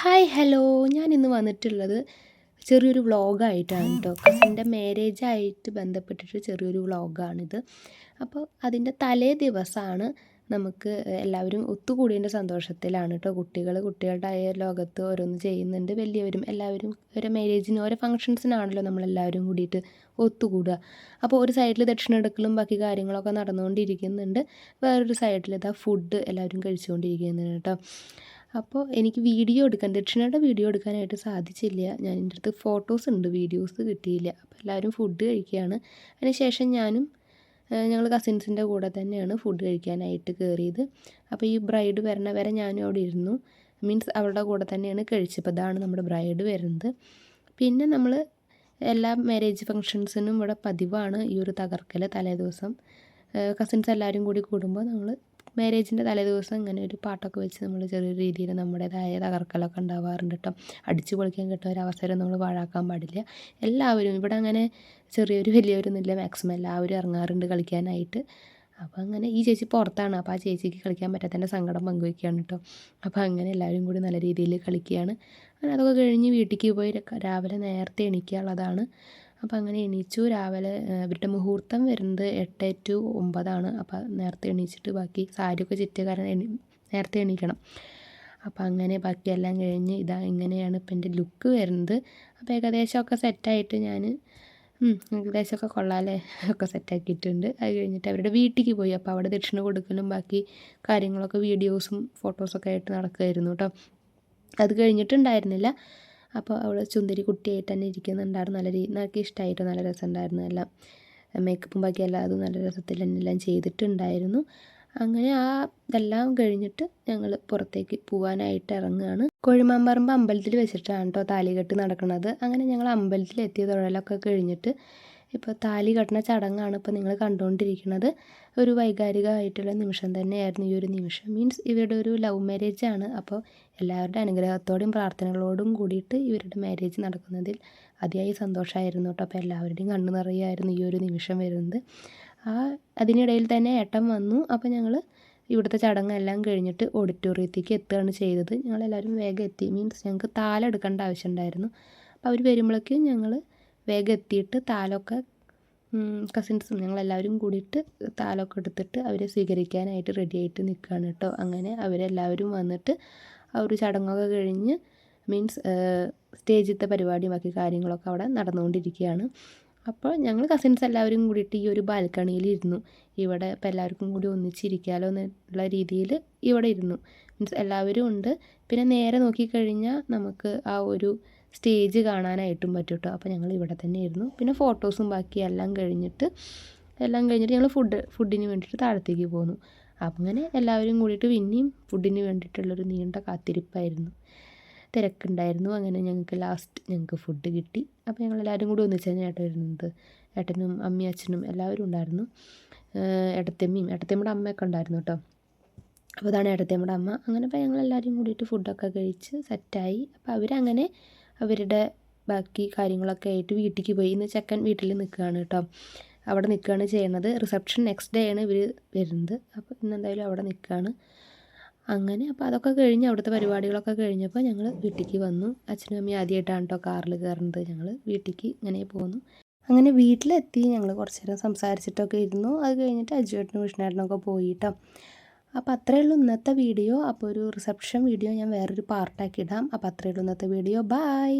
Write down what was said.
Hi hello ഞാനിന്ന് വന്നിട്ടുള്ളത് ചെറിയൊരു വ്ളോഗായിട്ടാണ് കേട്ടോ. കസിൻ്റെ മാരേജായിട്ട് ബന്ധപ്പെട്ടിട്ട് ചെറിയൊരു വ്ളോഗാണിത്. അപ്പോൾ അതിൻ്റെ തലേ ദിവസമാണ് നമുക്ക് എല്ലാവരും ഒത്തുകൂടിയതിൻ്റെ സന്തോഷത്തിലാണ് കേട്ടോ. കുട്ടികളുടെ ലോകത്ത് ഓരോന്ന് ചെയ്യുന്നുണ്ട്. വലിയവരും എല്ലാവരും ഓരോ മാരേജിന് ഓരോ ഫങ്ഷൻസിനാണല്ലോ നമ്മളെല്ലാവരും കൂടിയിട്ട് ഒത്തുകൂടുക. അപ്പോൾ ഒരു സൈഡിൽ ദക്ഷിണ എടുക്കലും ബാക്കി കാര്യങ്ങളൊക്കെ നടന്നുകൊണ്ടിരിക്കുന്നുണ്ട്. വേറൊരു സൈഡിൽ ഇതാ ഫുഡ് എല്ലാവരും കഴിച്ചുകൊണ്ടിരിക്കുന്നുണ്ട് കേട്ടോ. അപ്പോൾ എനിക്ക് ദക്ഷിണയുടെ വീഡിയോ എടുക്കാനായിട്ട് സാധിച്ചില്ല. എൻ്റെ അടുത്ത് ഫോട്ടോസ് ഉണ്ട്, വീഡിയോസ് കിട്ടിയില്ല. അപ്പോൾ എല്ലാവരും ഫുഡ് കഴിക്കുകയാണ്. അതിനുശേഷം ഞങ്ങൾ കസിൻസിൻ്റെ കൂടെ തന്നെയാണ് ഫുഡ് കഴിക്കാനായിട്ട് കയറിയത്. അപ്പോൾ ഈ ബ്രൈഡ് വരണ വരെ ഞാനും അവിടെ ഇരുന്നു. മീൻസ് അവരുടെ കൂടെ തന്നെയാണ് കഴിച്ചത്. അപ്പോൾ ഇതാണ് നമ്മുടെ ബ്രൈഡ് വരുന്നത്. പിന്നെ നമ്മൾ എല്ലാ മാരേജ് ഫങ്ഷൻസിനും ഇവിടെ പതിവാണ് ഈ ഒരു തകർക്കൽ തലേദിവസം. കസിൻസ് എല്ലാവരും കൂടി കൂടുമ്പോൾ നമ്മൾ മാരേജിൻ്റെ തലേദിവസം ഇങ്ങനെ ഒരു പാട്ടൊക്കെ വെച്ച് നമ്മൾ ചെറിയ രീതിയിൽ നമ്മുടേതായ തകർക്കലൊക്കെ ഉണ്ടാവാറുണ്ട് കേട്ടോ. അടിച്ചു പൊളിക്കാൻ കിട്ടുന്ന ഒരു അവസരം നമ്മൾ പാഴാക്കാൻ പാടില്ല. എല്ലാവരും ഇവിടെ അങ്ങനെ ചെറിയൊരു വലിയവരൊന്നുമില്ല, മാക്സിമം എല്ലാവരും ഇറങ്ങാറുണ്ട് കളിക്കാനായിട്ട്. അപ്പോൾ അങ്ങനെ ഈ ചേച്ചി പുറത്താണ്, അപ്പോൾ ആ ചേച്ചിക്ക് കളിക്കാൻ പറ്റാത്തതിൻ്റെ സങ്കടം പങ്കുവയ്ക്കുകയാണ് കേട്ടോ. അപ്പോൾ അങ്ങനെ എല്ലാവരും കൂടി നല്ല രീതിയിൽ കളിക്കുകയാണ്. അങ്ങനെ അതൊക്കെ കഴിഞ്ഞ് വീട്ടിലേക്ക് പോയി രാവിലെ നേരത്തെ എണീക്കാനുള്ളതാണ്. അപ്പോൾ അങ്ങനെ എണീച്ചു. രാവിലെ ഇവരുടെ മുഹൂർത്തം വരുന്നത് 8 to 9 അപ്പോൾ നേരത്തെ എണീച്ചിട്ട് ബാക്കി സാരിയൊക്കെ ചുറ്റിയ കാരണം നേരത്തെ എണീക്കണം. അപ്പോൾ അങ്ങനെ ബാക്കിയെല്ലാം കഴിഞ്ഞ് ഇങ്ങനെയാണ് ഇപ്പം എൻ്റെ ലുക്ക് വരുന്നത്. അപ്പോൾ ഏകദേശമൊക്കെ സെറ്റായിട്ട് ഏകദേശമൊക്കെ കൊള്ളാമല്ലേ, ഒക്കെ സെറ്റാക്കിയിട്ടുണ്ട്. അത് കഴിഞ്ഞിട്ട് അവരുടെ വീട്ടിലേക്ക് പോയി. അപ്പോൾ അവിടെ ദക്ഷിണ കൊടുക്കലും ബാക്കി കാര്യങ്ങളൊക്കെ വീഡിയോസും ഫോട്ടോസൊക്കെ ആയിട്ട് നടക്കുമായിരുന്നു കേട്ടോ. അത് കഴിഞ്ഞിട്ടുണ്ടായിരുന്നില്ല. അപ്പോൾ അവൾ ചുന്ദരി കുട്ടിയായിട്ട് തന്നെ ഇരിക്കുന്നുണ്ടായിരുന്നു. എനിക്ക് ഇഷ്ടമായിട്ട് നല്ല രസമുണ്ടായിരുന്നു. എല്ലാം മേക്കപ്പും ബാക്കി അതും നല്ല രസത്തിൽ തന്നെ എല്ലാം ചെയ്തിട്ടുണ്ടായിരുന്നു. അങ്ങനെ ഇതെല്ലാം കഴിഞ്ഞിട്ട് ഞങ്ങൾ പുറത്തേക്ക് പോകാനായിട്ട് ഇറങ്ങുകയാണ്. കൊഴുമാമ്പറമ്പ് അമ്പലത്തിൽ വെച്ചിട്ടാണ് കേട്ടോ താലികെട്ട് നടക്കുന്നത്. അങ്ങനെ ഞങ്ങൾ അമ്പലത്തിലെത്തിയ തൊഴലൊക്കെ കഴിഞ്ഞിട്ട് ഇപ്പോൾ താലി കെട്ടുന്ന ചടങ്ങാണ് ഇപ്പോൾ നിങ്ങൾ കണ്ടുകൊണ്ടിരിക്കുന്നത്. ഒരു വൈകാരികമായിട്ടുള്ള നിമിഷം തന്നെയായിരുന്നു ഈ ഒരു നിമിഷം. മീൻസ് ഇവരുടെ ഒരു ലവ് മാരേജാണ്. അപ്പോൾ എല്ലാവരുടെ അനുഗ്രഹത്തോടെയും പ്രാർത്ഥനകളോടും കൂടിയിട്ട് ഇവരുടെ മാരേജ് നടക്കുന്നതിൽ അതിയായി സന്തോഷമായിരുന്നു കേട്ടോ. അപ്പോൾ എല്ലാവരുടെയും കണ്ണു നിറയായിരുന്നു ഈ ഒരു നിമിഷം വരുന്നത്. അതിനിടയിൽ തന്നെ ഏട്ടൻ വന്നു. അപ്പോൾ ഞങ്ങൾ ഇവിടുത്തെ ചടങ്ങെല്ലാം കഴിഞ്ഞിട്ട് ഓഡിറ്റോറിയത്തേക്ക് എത്തുകയാണ് ചെയ്തത്. ഞങ്ങളെല്ലാവരും വേഗം എത്തി. മീൻസ് ഞങ്ങൾക്ക് താലെടുക്കേണ്ട ആവശ്യമുണ്ടായിരുന്നു. അപ്പോൾ അവർ വരുമ്പോഴേക്കും ഞങ്ങൾ വേഗം എത്തിയിട്ട് താലമൊക്കെ കസിൻസും ഞങ്ങളെല്ലാവരും കൂടിയിട്ട് താലമൊക്കെ എടുത്തിട്ട് അവരെ സ്വീകരിക്കാനായിട്ട് റെഡിയായിട്ട് നിൽക്കുകയാണ് കേട്ടോ. അങ്ങനെ അവരെല്ലാവരും വന്നിട്ട് ആ ഒരു ചടങ്ങൊക്കെ കഴിഞ്ഞ് മീൻസ് സ്റ്റേജിലത്തെ പരിപാടിയും ബാക്കി കാര്യങ്ങളൊക്കെ അവിടെ നടന്നുകൊണ്ടിരിക്കുകയാണ്. അപ്പോൾ ഞങ്ങൾ കസിൻസ് എല്ലാവരും കൂടിയിട്ട് ഈ ഒരു ബാൽക്കണിയിലിരുന്നു. ഇവിടെ ഇപ്പോൾ എല്ലാവർക്കും കൂടി ഒന്നിച്ചിരിക്കാമല്ലോ എന്നുള്ള രീതിയിൽ ഇവിടെ ഇരുന്നു. മീൻസ് എല്ലാവരും ഉണ്ട്. പിന്നെ നേരെ നോക്കിക്കഴിഞ്ഞാൽ നമുക്ക് ആ ഒരു സ്റ്റേജ് കാണാനായിട്ടും പറ്റും കേട്ടോ. അപ്പോൾ ഞങ്ങൾ ഇവിടെ തന്നെ ഇരുന്നു. പിന്നെ ഫോട്ടോസും ബാക്കി എല്ലാം കഴിഞ്ഞിട്ട് ഞങ്ങൾ ഫുഡിന് വേണ്ടിയിട്ട് താഴത്തേക്ക് പോന്നു. അങ്ങനെ എല്ലാവരും കൂടിയിട്ട് പിന്നെയും ഫുഡിന് വേണ്ടിയിട്ടുള്ളൊരു നീണ്ട കാത്തിരിപ്പായിരുന്നു, തിരക്കുണ്ടായിരുന്നു. അങ്ങനെ ഞങ്ങൾക്ക് ഫുഡ് കിട്ടി. അപ്പോൾ ഞങ്ങളെല്ലാവരും കൂടി ഒന്നിച്ചാണ് ഏട്ടൻ വരുന്നത്. ഏട്ടനും അമ്മയും അച്ഛനും എല്ലാവരും ഉണ്ടായിരുന്നു. ഏട്ടത്തിയമ്മയുടെ അമ്മയൊക്കെ ഉണ്ടായിരുന്നു കേട്ടോ. അപ്പോൾ അതാണ് ഏട്ടത്തിയമ്മയുടെ അമ്മ. അങ്ങനെ ഇപ്പോൾ ഞങ്ങളെല്ലാവരും കൂടിയിട്ട് ഫുഡൊക്കെ കഴിച്ച് സെറ്റായി. അപ്പോൾ അവരങ്ങനെ അവരുടെ ബാക്കി കാര്യങ്ങളൊക്കെ ആയിട്ട് വീട്ടിലേക്ക് പോയി. ഇന്ന് ചെക്കൻ വീട്ടിൽ നിൽക്കുകയാണ് കേട്ടോ. അവിടെ നിൽക്കുകയാണ് ചെയ്യുന്നത്. റിസപ്ഷൻ നെക്സ്റ്റ് ഡേ ആണ് ഇവർ വരുന്നത്. അപ്പോൾ ഇന്നെന്തായാലും അവിടെ നിൽക്കുകയാണ്. അങ്ങനെ അപ്പോൾ അതൊക്കെ കഴിഞ്ഞ് അവിടുത്തെ പരിപാടികളൊക്കെ കഴിഞ്ഞപ്പോൾ ഞങ്ങൾ വീട്ടിലേക്ക് വന്നു. അച്ഛനും അമ്മയും ആദ്യമായിട്ടാണ് കേട്ടോ കാറിൽ കയറുന്നത്. ഞങ്ങൾ വീട്ടിലേക്ക് ഇങ്ങനെ പോന്നു. അങ്ങനെ വീട്ടിലെത്തി ഞങ്ങൾ കുറച്ച് നേരം സംസാരിച്ചിട്ടൊക്കെ ഇരുന്നു. അത് കഴിഞ്ഞിട്ട് അജുവേട്ടനും വിഷ്ണുവേട്ടനൊക്കെ പോയി കേട്ടോ. അപ്പോൾ അത്രയേ ഉള്ളൂ ഇന്നത്തെ വീഡിയോ. അപ്പോൾ ഒരു റിസപ്ഷൻ വീഡിയോ ഞാൻ വേറൊരു പാർട്ടാക്കി ഇടാം. അപ്പോൾ അത്രയേ ഉള്ളൂ ഇന്നത്തെ വീഡിയോ. ബൈ.